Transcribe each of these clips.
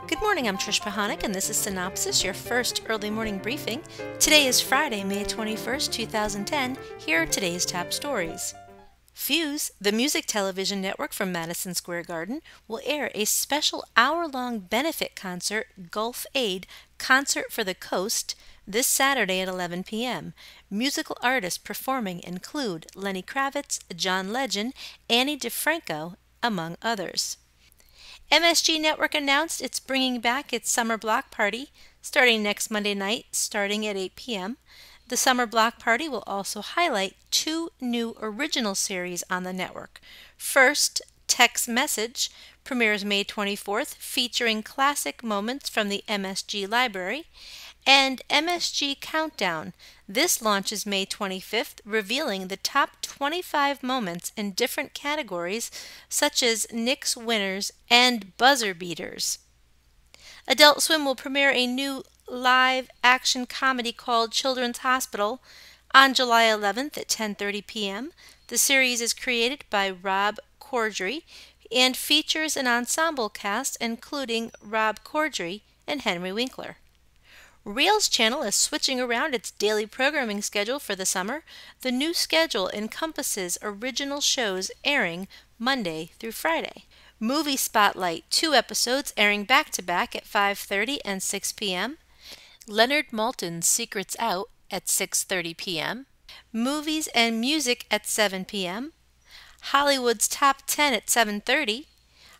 Good morning, I'm Trish Pahanik, and this is Cynopsis, your first early morning briefing. Today is Friday, May 21st, 2010. Here are today's top stories. Fuse, the music television network from Madison Square Garden, will air a special hour-long benefit concert, Gulf Aid, Concert for the Coast, this Saturday at 11 p.m. Musical artists performing include Lenny Kravitz, John Legend, Annie Difranco, among others. MSG Network announced it's bringing back its Summer Block Party starting next Monday night, starting at 8 p.m. The Summer Block Party will also highlight two new original series on the network. First, Text Message premieres May 24th, featuring classic moments from the MSG library, and MSG Countdown. This launches May 25th, revealing the top 25 moments in different categories such as Knicks winners and buzzer beaters. Adult Swim will premiere a new live action comedy called Children's Hospital on July 11th at 10:30 p.m. The series is created by Rob Corddry and features an ensemble cast including Rob Corddry and Henry Winkler. Reelz Channel is switching around its daily programming schedule for the summer. The new schedule encompasses original shows airing Monday through Friday. Movie Spotlight, 2 episodes airing back-to-back at 5:30 and 6 p.m. Leonard Maltin's Secrets Out at 6:30 p.m. Movies and Music at 7 p.m. Hollywood's Top 10 at 7:30.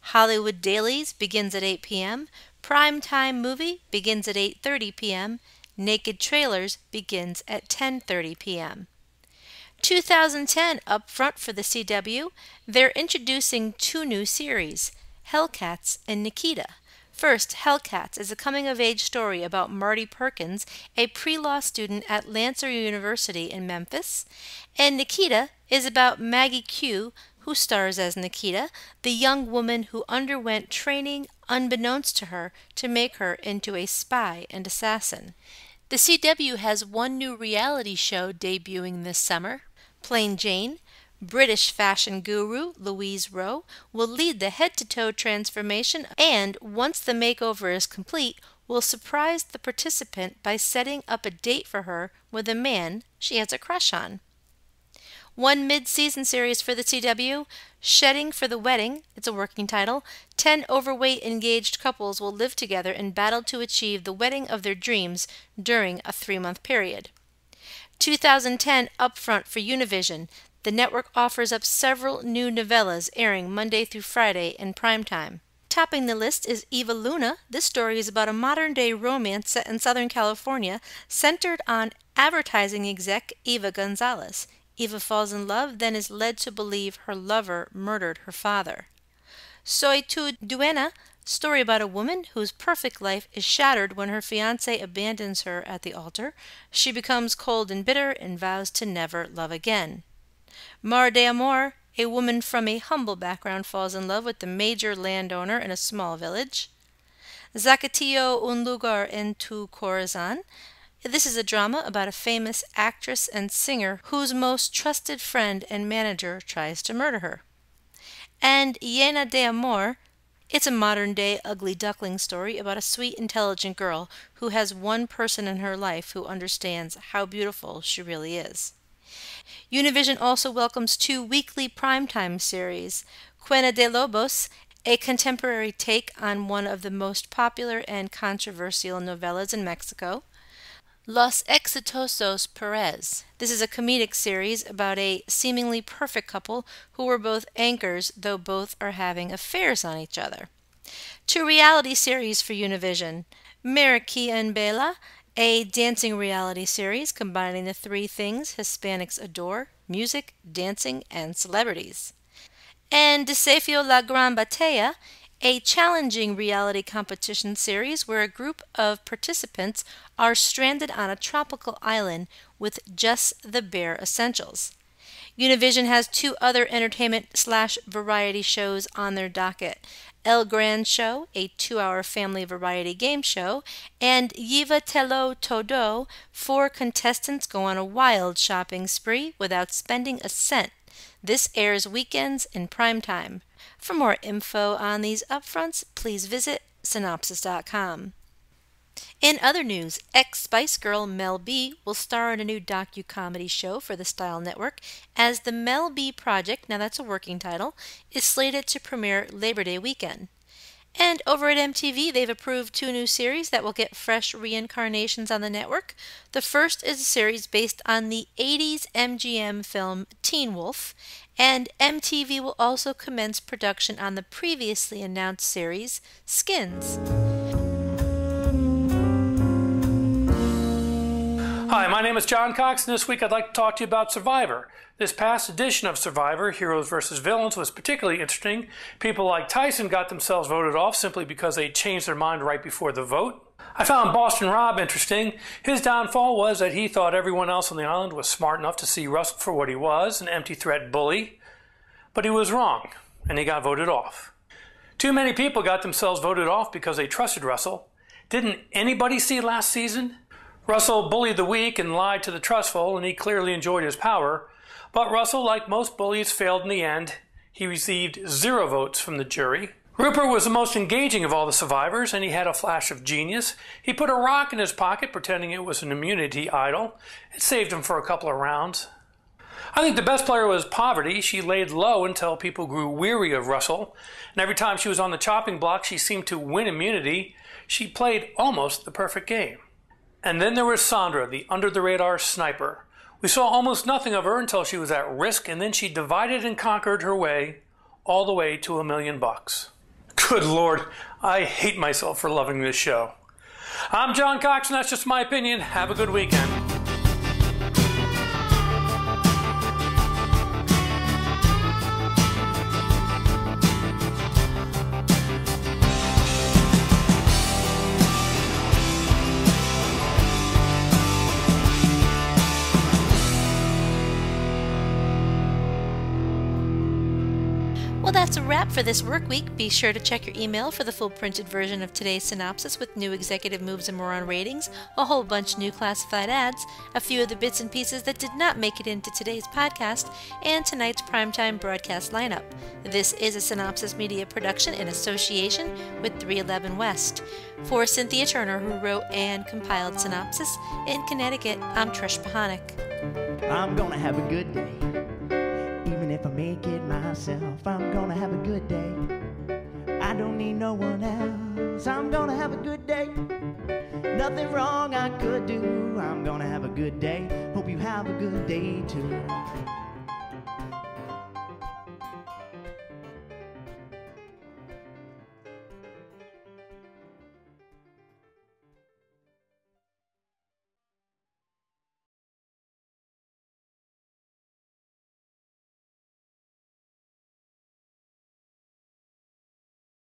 Hollywood Dailies begins at 8 p.m. Primetime Movie begins at 8:30 p.m. Naked Trailers begins at 10:30 p.m. 2010 upfront for the CW. They're introducing two new series, Hellcats and Nikita. First, Hellcats is a coming-of-age story about Marty Perkins, a pre-law student at Lancer University in Memphis, and Nikita is about Maggie Q, who stars as Nikita, the young woman who underwent training unbeknownst to her to make her into a spy and assassin. The CW has one new reality show debuting this summer, Plain Jane. British fashion guru Louise Rowe will lead the head-to-toe transformation and, once the makeover is complete, will surprise the participant by setting up a date for her with a man she has a crush on. One mid-season series for the CW, Shedding for the Wedding, it's a working title. 10 overweight engaged couples will live together and battle to achieve the wedding of their dreams during a 3-month period. 2010 upfront for Univision. The network offers up several new novellas airing Monday through Friday in primetime. Topping the list is Eva Luna. This story is about a modern-day romance set in Southern California centered on advertising exec Eva Gonzalez. Eva falls in love, then is led to believe her lover murdered her father. Soy Tu Duena, story about a woman whose perfect life is shattered when her fiancé abandons her at the altar. She becomes cold and bitter and vows to never love again. Mar de Amor, a woman from a humble background falls in love with the major landowner in a small village. Zacatillo un lugar en tu corazón. This is a drama about a famous actress and singer whose most trusted friend and manager tries to murder her. And Llena de Amor, it's a modern-day ugly duckling story about a sweet, intelligent girl who has one person in her life who understands how beautiful she really is. Univision also welcomes 2 weekly primetime series, Cuena de Lobos, a contemporary take on one of the most popular and controversial novellas in Mexico, Los Exitosos Perez. This is a comedic series about a seemingly perfect couple who are both anchors, though both are having affairs on each other. 2 reality series for Univision, Mariquilla and Bella, a dancing reality series combining the 3 things Hispanics adore: music, dancing, and celebrities. And Desafío La Gran Batalla, a challenging reality competition series where a group of participants are stranded on a tropical island with just the bare essentials. Univision has 2 other entertainment/variety shows on their docket: El Gran Show, a 2-hour family variety game show, and Llévatelo Todo. 4 contestants go on a wild shopping spree without spending a cent. This airs weekends in prime time. For more info on these upfronts, please visit Cynopsis.com. In other news, ex-Spice Girl Mel B will star in a new docu-comedy show for the Style Network as The Mel B Project, now that's a working title, is slated to premiere Labor Day weekend. And over at MTV, they've approved 2 new series that will get fresh reincarnations on the network. The first is a series based on the 80s MGM film Teen Wolf, and MTV will also commence production on the previously announced series Skins. Hi, my name is John Cox, and this week I'd like to talk to you about Survivor. This past edition of Survivor, Heroes vs. Villains, was particularly interesting. People like Tyson got themselves voted off simply because they changed their mind right before the vote. I found Boston Rob interesting. His downfall was that he thought everyone else on the island was smart enough to see Russell for what he was, an empty threat bully. But he was wrong, and he got voted off. Too many people got themselves voted off because they trusted Russell. Didn't anybody see last season? Russell bullied the weak and lied to the trustful, and he clearly enjoyed his power. But Russell, like most bullies, failed in the end. He received 0 votes from the jury. Rupert was the most engaging of all the survivors, and he had a flash of genius. He put a rock in his pocket, pretending it was an immunity idol. It saved him for a couple of rounds. I think the best player was Poverty. She laid low until people grew weary of Russell, and every time she was on the chopping block, she seemed to win immunity. She played almost the perfect game. And then there was Sandra, the under-the-radar sniper. We saw almost nothing of her until she was at risk, and then she divided and conquered her way all the way to $1 million. Good Lord, I hate myself for loving this show. I'm John Cox, and that's just my opinion. Have a good weekend. Well, that's a wrap for this work week. Be sure to check your email for the full printed version of today's synopsis with new executive moves and more on ratings, a whole bunch of new classified ads, a few of the bits and pieces that did not make it into today's podcast, and tonight's primetime broadcast lineup. This is a Cynopsis Media production in association with 311 West. For Cynthia Turner, who wrote and compiled Cynopsis, in Connecticut, I'm Trish Pahanik. I'm gonna have a good day. Even if I make it myself, I'm gonna have a good day. I don't need no one else. I'm gonna have a good day. Nothing wrong I could do. I'm gonna have a good day. Hope you have a good day too.